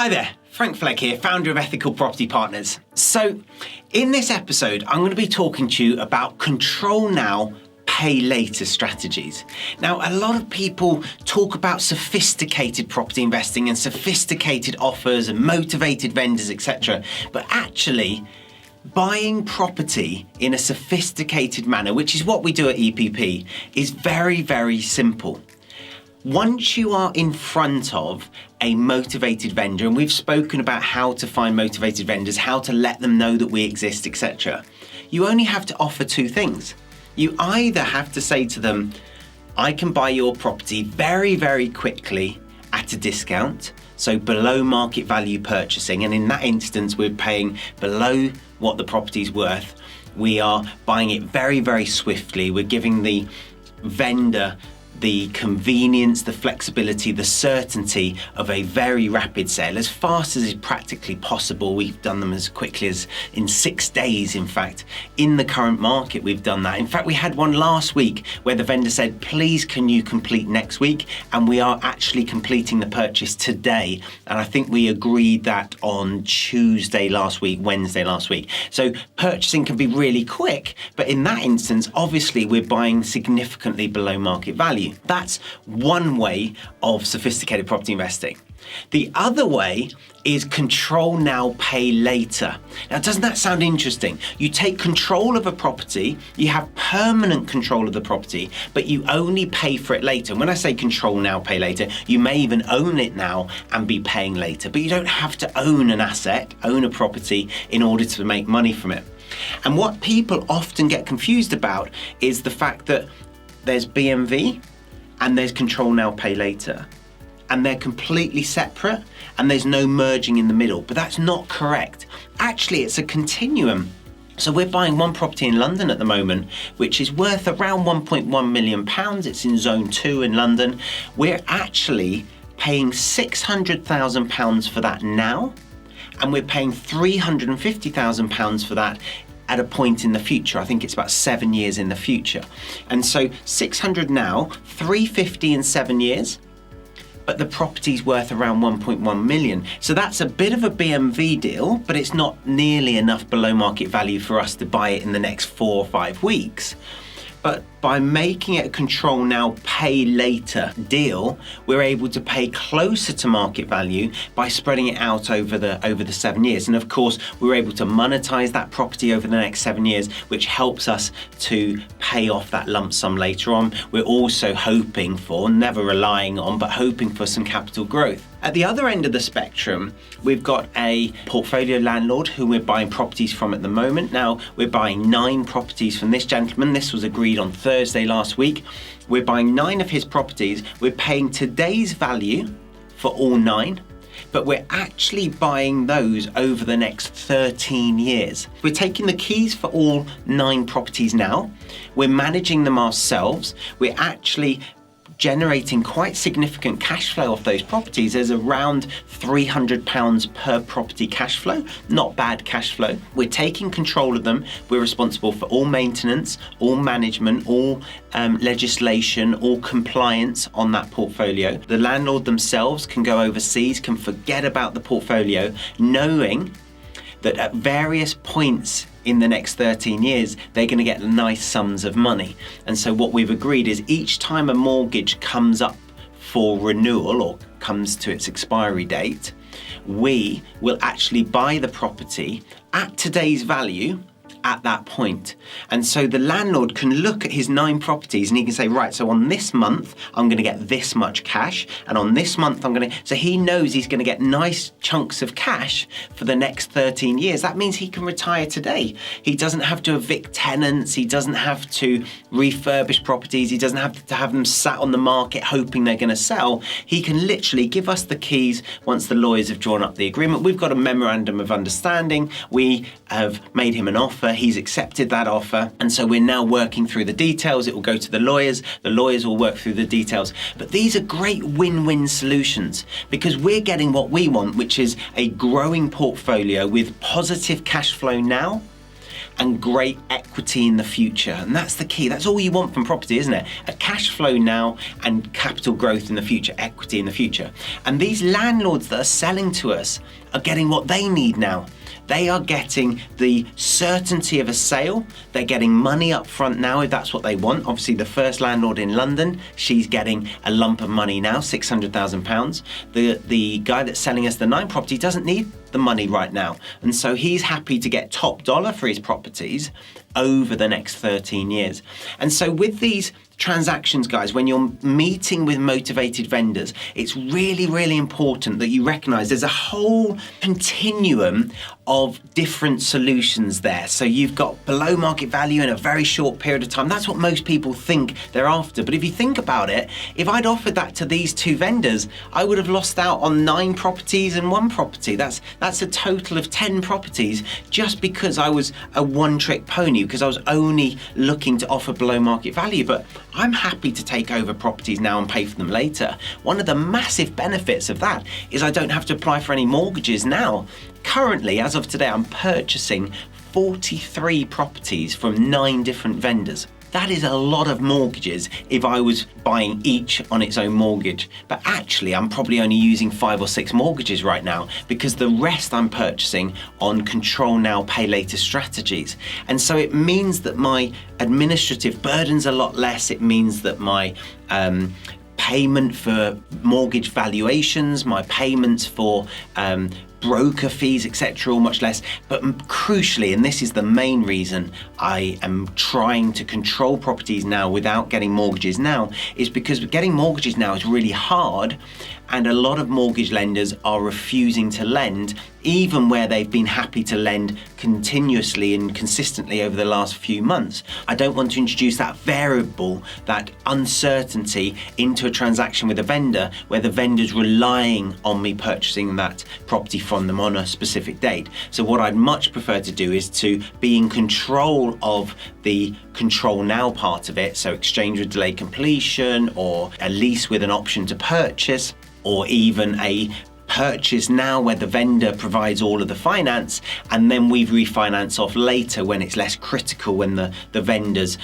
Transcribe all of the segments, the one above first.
Hi there, Frank Flegg here, founder of Ethical Property Partners. So, in this episode, I'm going to be talking to you about control now, pay later strategies. Now, a lot of people talk about sophisticated property investing and sophisticated offers and motivated vendors, etc. But actually, buying property in a sophisticated manner, which is what we do at EPP, is very, very simple. Once you are in front of a motivated vendor, and we've spoken about how to find motivated vendors, how to let them know that we exist, etc., you only have to offer two things. You either have to say to them, I can buy your property very, very quickly at a discount, so below market value purchasing, and in that instance, we're paying below what the property's worth. We are buying it very, very swiftly. We're giving the vendor the convenience, the flexibility, the certainty of a very rapid sale, as fast as is practically possible. We've done them as quickly as in 6 days, in fact. In the current market, we've done that. In fact, we had one last week where the vendor said, please, can you complete next week? And we are actually completing the purchase today. And I think we agreed that on Tuesday last week, Wednesday last week. So purchasing can be really quick, but in that instance, obviously, we're buying significantly below market value. That's one way of sophisticated property investing. The other way is control now, pay later. Now, doesn't that sound interesting? You take control of a property, you have permanent control of the property, but you only pay for it later. And when I say control now, pay later, you may even own it now and be paying later, but you don't have to own an asset, own a property in order to make money from it. And what people often get confused about is the fact that there's BMV, and there's control now, pay later. And they're completely separate, and there's no merging in the middle, but that's not correct. Actually, it's a continuum. So we're buying one property in London at the moment, which is worth around £1.1 million. It's in Zone 2 in London. We're actually paying £600,000 for that now, and we're paying £350,000 for that at a point in the future. I think it's about 7 years in the future. And so 600 now, 350 in 7 years, but the property's worth around 1.1 million. So that's a bit of a BMV deal, but it's not nearly enough below market value for us to buy it in the next 4 or 5 weeks. But by making it a control now, pay later deal, we're able to pay closer to market value by spreading it out over the 7 years. And of course, we're able to monetize that property over the next 7 years, which helps us to pay off that lump sum later on. We're also hoping for, never relying on, but hoping for some capital growth. At the other end of the spectrum, we've got a portfolio landlord who we're buying properties from at the moment. Now, we're buying 9 properties from this gentleman. This was agreed on Thursday last week. We're buying 9 of his properties. We're paying today's value for all 9, but we're actually buying those over the next 13 years. We're taking the keys for all 9 properties now. We're managing them ourselves. We're actually generating quite significant cash flow off those properties. There's around £300 per property cash flow, not bad cash flow. We're taking control of them. We're responsible for all maintenance, all management, all legislation, all compliance on that portfolio. The landlord themselves can go overseas, can forget about the portfolio, knowing that at various points in the next 13 years, they're going to get nice sums of money. And so what we've agreed is each time a mortgage comes up for renewal or comes to its expiry date, we will actually buy the property at today's value at that point. And so the landlord can look at his 9 properties and he can say, right, so on this month, I'm going to get this much cash. And on this month, so he knows he's going to get nice chunks of cash for the next 13 years. That means he can retire today. He doesn't have to evict tenants. He doesn't have to refurbish properties. He doesn't have to have them sat on the market hoping they're going to sell. He can literally give us the keys once the lawyers have drawn up the agreement. We've got a memorandum of understanding. We have made him an offer. He's accepted that offer. And so we're now working through the details. It will go to the lawyers. The lawyers will work through the details. But these are great win-win solutions because we're getting what we want, which is a growing portfolio with positive cash flow now and great equity in the future. And that's the key. That's all you want from property, isn't it? A cash flow now and capital growth in the future, equity in the future. And these landlords that are selling to us are getting what they need now. They are getting the certainty of a sale. They're getting money up front now if that's what they want. Obviously, the first landlord in London, she's getting a lump of money now, £600,000. The guy that's selling us the 9 property doesn't need the money right now. And so he's happy to get top dollar for his properties over the next 13 years. And so with these transactions, guys, when you're meeting with motivated vendors, it's really, really important that you recognize there's a whole continuum of different solutions there. So you've got below market value in a very short period of time. That's what most people think they're after. But if you think about it, if I'd offered that to these 2 vendors, I would have lost out on 9 properties and 1 property. That's a total of 10 properties just because I was a one-trick pony, because I was only looking to offer below market value. But I'm happy to take over properties now and pay for them later. One of the massive benefits of that is I don't have to apply for any mortgages now. Currently, as of today, I'm purchasing 43 properties from 9 different vendors. That is a lot of mortgages if I was buying each on its own mortgage. But actually, I'm probably only using 5 or 6 mortgages right now because the rest I'm purchasing on control now, pay later strategies. And so it means that my administrative burden's a lot less. It means that my payment for mortgage valuations, my payments for broker fees, etc., all much less. But crucially, and this is the main reason I am trying to control properties now without getting mortgages now, is because getting mortgages now is really hard, and a lot of mortgage lenders are refusing to lend, even where they've been happy to lend continuously and consistently over the last few months. I don't want to introduce that variable, that uncertainty into a transaction with a vendor where the vendor's relying on me purchasing that property from them on a specific date. So what I'd much prefer to do is to be in control of the control now part of it, so exchange with delayed completion, or a lease with an option to purchase, or even a purchase now where the vendor provides all of the finance, and then we refinance off later when it's less critical, when the vendors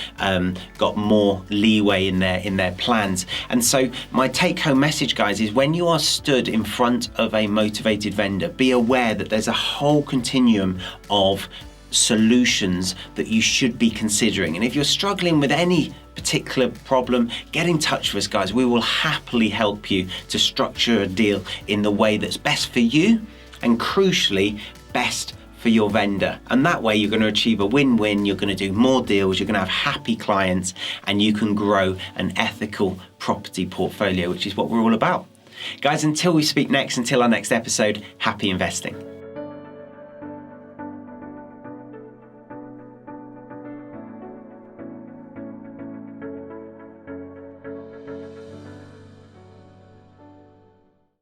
got more leeway in their plans. And so my take-home message, guys, is when you are stood in front of a motivated vendor, be aware that there's a whole continuum of solutions that you should be considering. And if you're struggling with any particular problem, get in touch with us, guys. We will happily help you to structure a deal in the way that's best for you and, crucially, best for your vendor. And that way you're going to achieve a win-win, you're going to do more deals, you're going to have happy clients, and you can grow an ethical property portfolio, which is what we're all about. Guys, until we speak next, until our next episode, happy investing.